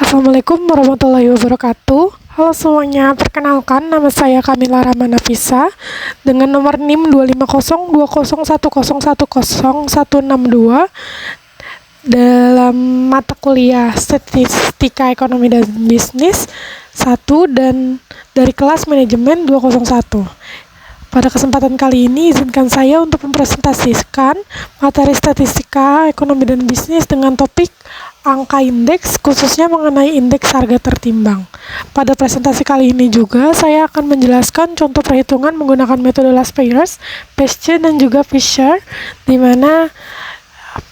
Assalamualaikum warahmatullahi wabarakatuh. Halo semuanya, perkenalkan nama saya Kamila Ramana Fisa dengan nomor NIM 2502010101062 dalam mata kuliah Statistika Ekonomi dan Bisnis 1 dan dari kelas Manajemen 201. Pada kesempatan kali ini, izinkan saya untuk mempresentasikan materi statistika, ekonomi, dan bisnis dengan topik angka indeks, khususnya mengenai indeks harga tertimbang. Pada presentasi kali ini juga, saya akan menjelaskan contoh perhitungan menggunakan metode Laspeyres, Peschke, dan juga Fisher, di mana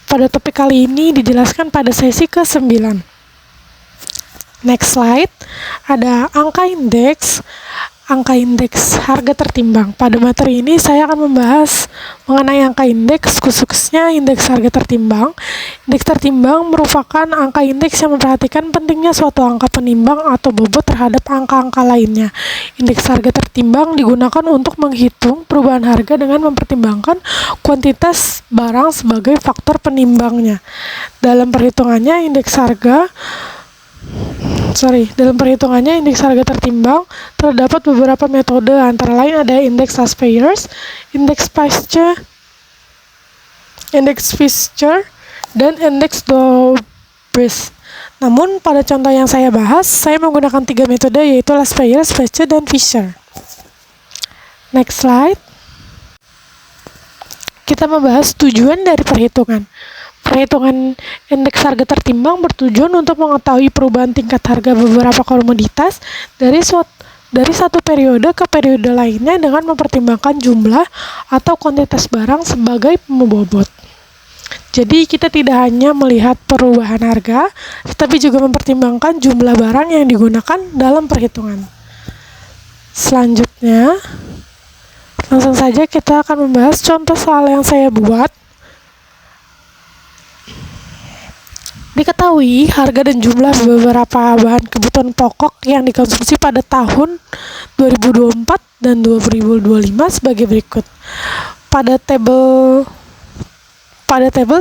pada topik kali ini dijelaskan pada sesi ke-9. Next slide, ada angka indeks harga tertimbang. Pada materi ini saya akan membahas mengenai angka indeks, khususnya indeks harga tertimbang. Indeks tertimbang merupakan angka indeks yang memperhatikan pentingnya suatu angka penimbang atau bobot terhadap angka-angka lainnya. Indeks harga tertimbang digunakan untuk menghitung perubahan harga dengan mempertimbangkan kuantitas barang sebagai faktor penimbangnya. Dalam perhitungannya indeks harga tertimbang terdapat beberapa metode, antara lain ada indeks Laspeyres, indeks Peschke, indeks Fisher, dan indeks Dobresch. Namun pada contoh yang saya bahas, saya menggunakan 3 metode, yaitu Laspeyres, Peschke, dan Fisher. Next slide. Kita membahas tujuan dari perhitungan. Perhitungan indeks harga tertimbang bertujuan untuk mengetahui perubahan tingkat harga beberapa komoditas dari satu periode ke periode lainnya dengan mempertimbangkan jumlah atau kuantitas barang sebagai pembobot. Jadi kita tidak hanya melihat perubahan harga, tetapi juga mempertimbangkan jumlah barang yang digunakan dalam perhitungan. Selanjutnya, langsung saja kita akan membahas contoh soal yang saya buat. Diketahui harga dan jumlah beberapa bahan kebutuhan pokok yang dikonsumsi pada tahun 2024 dan 2025 sebagai berikut. Pada tabel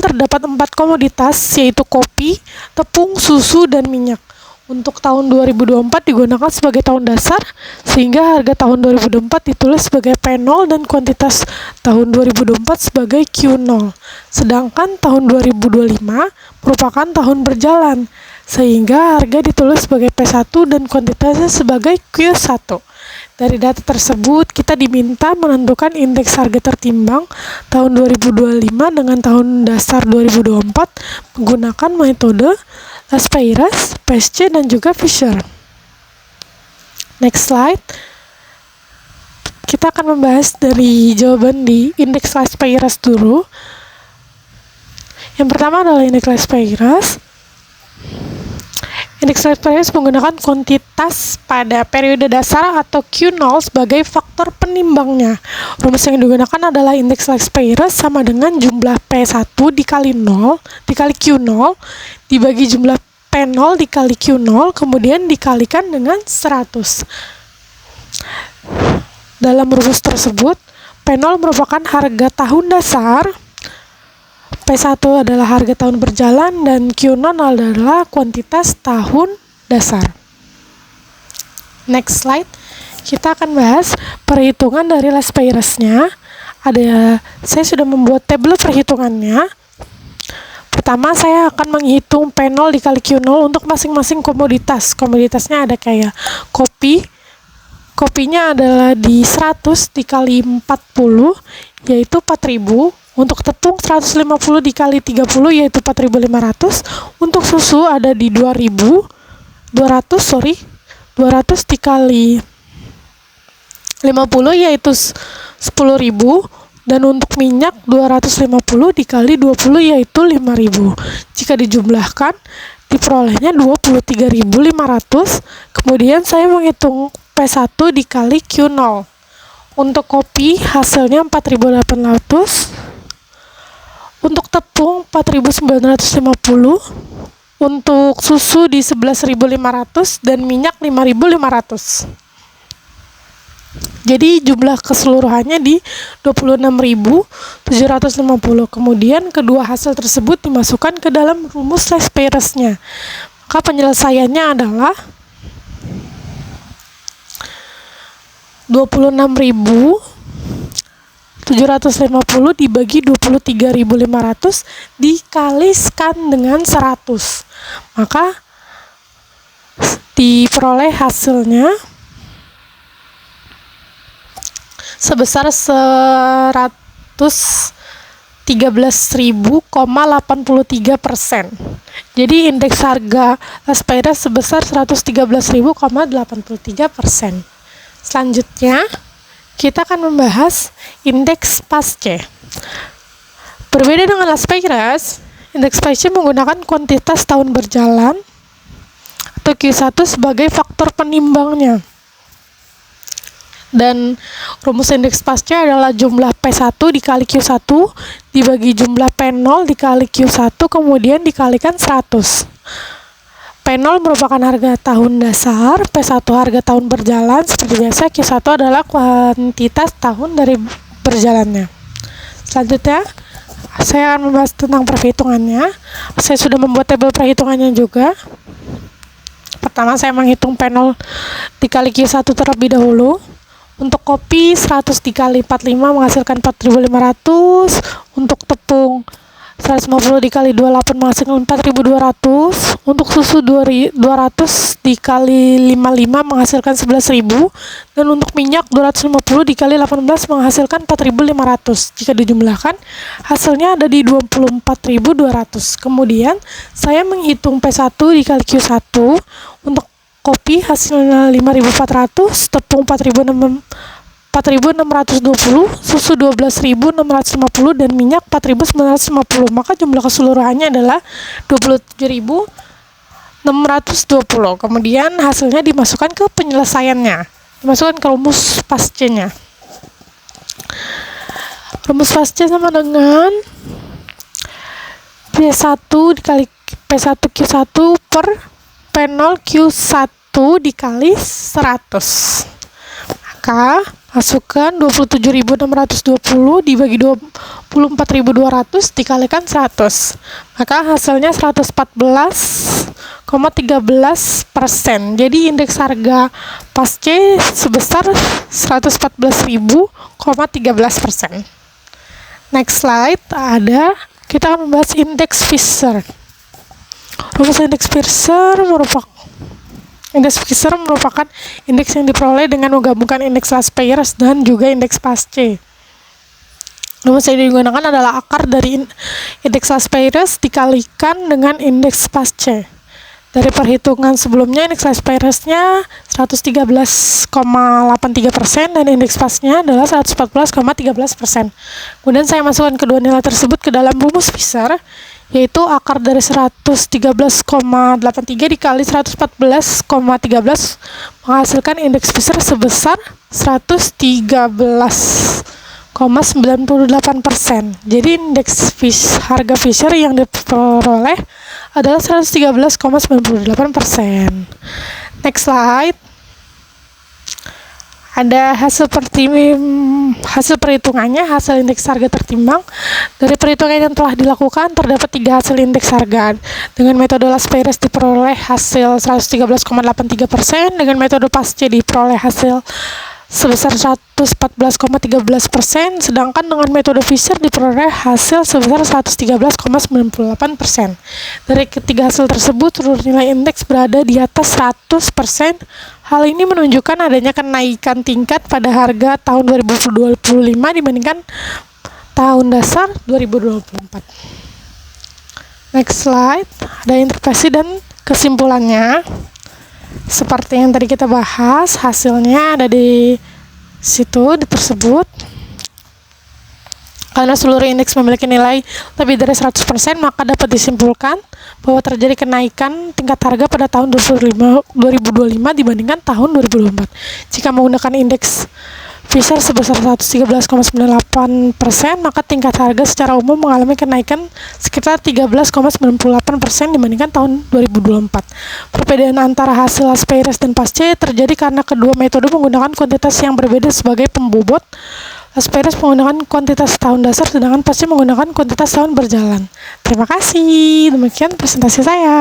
terdapat 4 komoditas, yaitu kopi, tepung, susu, dan minyak. Untuk tahun 2024 digunakan sebagai tahun dasar, sehingga harga tahun 2024 ditulis sebagai P0 dan kuantitas tahun 2024 sebagai Q0. Sedangkan tahun 2025 merupakan tahun berjalan, sehingga harga ditulis sebagai P1 dan kuantitasnya sebagai Q1. Dari data tersebut, kita diminta menentukan indeks harga tertimbang tahun 2025 dengan tahun dasar 2024 menggunakan metode Laspeyres, Peschke, dan juga Fisher. Next slide. Kita akan membahas dari jawaban di indeks Laspeyres dulu. Yang pertama adalah indeks Laspeyres. Indeks Laspeyres menggunakan kuantitas pada periode dasar atau Q0 sebagai faktor penimbangnya. Rumus yang digunakan adalah indeks Laspeyres sama dengan jumlah P1 dikali Q0 dibagi jumlah P0 dikali Q0 kemudian dikalikan dengan 100. Dalam rumus tersebut, P0 merupakan harga tahun dasar, P1 adalah harga tahun berjalan, dan Q0 adalah kuantitas tahun dasar. Next slide, kita akan bahas perhitungan dari Laspeyresnya. Saya sudah membuat tabel perhitungannya. Pertama, saya akan menghitung P0 dikali Q0 untuk masing-masing komoditas. Komoditasnya ada kayak kopi. Kopinya adalah di 100 dikali 40, yaitu 4.000. Untuk tepung 150 dikali 30, yaitu 4.500. Untuk susu ada di 200 dikali 50, yaitu 10.000. Dan untuk minyak 250 dikali 20, yaitu 5.000. Jika dijumlahkan, diperolehnya 23.500. Kemudian saya menghitung P1 dikali Q0. Untuk kopi hasilnya 4.800. Untuk tepung 4.950. Untuk susu di 11.500 dan minyak 5.500. Jadi jumlah keseluruhannya di 26.750. Kemudian kedua hasil tersebut dimasukkan ke dalam rumus Laspeyresnya. Maka penyelesaiannya adalah 26.750 dibagi 23.500 dikalikan dengan 100. Maka diperoleh hasilnya sebesar 113.000,83%. Jadi indeks harga Las Peires sebesar 113.000,83%. Selanjutnya, kita akan membahas indeks Pasce. Berbeda dengan Las Peires, indeks Pasce menggunakan kuantitas tahun berjalan atau Q1 sebagai faktor penimbangnya. Dan rumus indeks Pasce adalah jumlah P1 dikali Q1 dibagi jumlah P0 dikali Q1 kemudian dikalikan 100. P0 merupakan harga tahun dasar, P1 harga tahun berjalan. Seperti biasa, Q1 adalah kuantitas tahun dari berjalannya. Selanjutnya, saya akan membahas tentang perhitungannya. Saya sudah membuat tabel perhitungannya juga. Pertama, saya menghitung P0 dikali Q1 terlebih dahulu. Untuk kopi 100 dikali 45 menghasilkan 4.500. Untuk tepung 150 dikali 28 menghasilkan 4.200. Untuk susu 200 dikali 55 menghasilkan 11.000. Dan untuk minyak 250 dikali 18 menghasilkan 4.500. Jika dijumlahkan, hasilnya ada di 24.200. Kemudian, saya menghitung P1 dikali Q1. Untuk kopi hasilnya 5.400, tepung 4.620, susu 12.650 dan minyak 4.950. Maka jumlah keseluruhannya adalah 27.620. Kemudian hasilnya dimasukkan ke penyelesaiannya, dimasukkan ke rumus Pasce-nya. Rumus Pasce sama dengan P1 dikali P1 Q1 per P0 Q1 dikali 100. Maka masukkan 27.620 dibagi 24.200 dikalikan 100. Maka hasilnya 114,13%. Jadi indeks harga Pasce sebesar 114.000,13%. Next slide kita akan membahas indeks Fisher. Rumus indeks Fisher merupakan indeks yang diperoleh dengan menggabungkan indeks Las Peires dan juga indeks Pasce. Rumus yang digunakan adalah akar dari indeks Las Peires dikalikan dengan indeks Pasce. Dari perhitungan sebelumnya, indeks Las Peires-nya 113,83% dan indeks Pasce-nya adalah 114,13%. Kemudian saya masukkan kedua nilai tersebut ke dalam rumus Fisher, yaitu akar dari 113,83 dikali 114,13 menghasilkan indeks Fisher sebesar 113,98%. Jadi indeks harga Fisher yang diperoleh adalah 113,98%. Next slide. Ada hasil perhitungannya, hasil indeks harga tertimbang. Dari perhitungan yang telah dilakukan, terdapat 3 hasil indeks harga. Dengan metode Las Peires diperoleh hasil 113,83%, dengan metode Pasce diperoleh hasil sebesar 114,13%, sedangkan dengan metode Fisher diperoleh hasil sebesar 113,98%. Dari ketiga hasil tersebut, seluruh nilai indeks berada di atas 100%. Hal ini menunjukkan adanya kenaikan tingkat pada harga tahun 2025 dibandingkan tahun dasar 2024. Next slide, ada interpretasi dan kesimpulannya. Seperti yang tadi kita bahas, hasilnya ada di situ, tersebut. Karena seluruh indeks memiliki nilai lebih dari 100%, maka dapat disimpulkan bahwa terjadi kenaikan tingkat harga pada tahun 2025 dibandingkan tahun 2024. Jika menggunakan indeks Fisher sebesar 113,98%, maka tingkat harga secara umum mengalami kenaikan sekitar 13,98% dibandingkan tahun 2024. Perbedaan antara hasil Las Peires dan Pasce terjadi karena kedua metode menggunakan kuantitas yang berbeda sebagai pembobot. Las Peires menggunakan kuantitas tahun dasar, sedangkan Pasce menggunakan kuantitas tahun berjalan. Terima kasih. Demikian presentasi saya.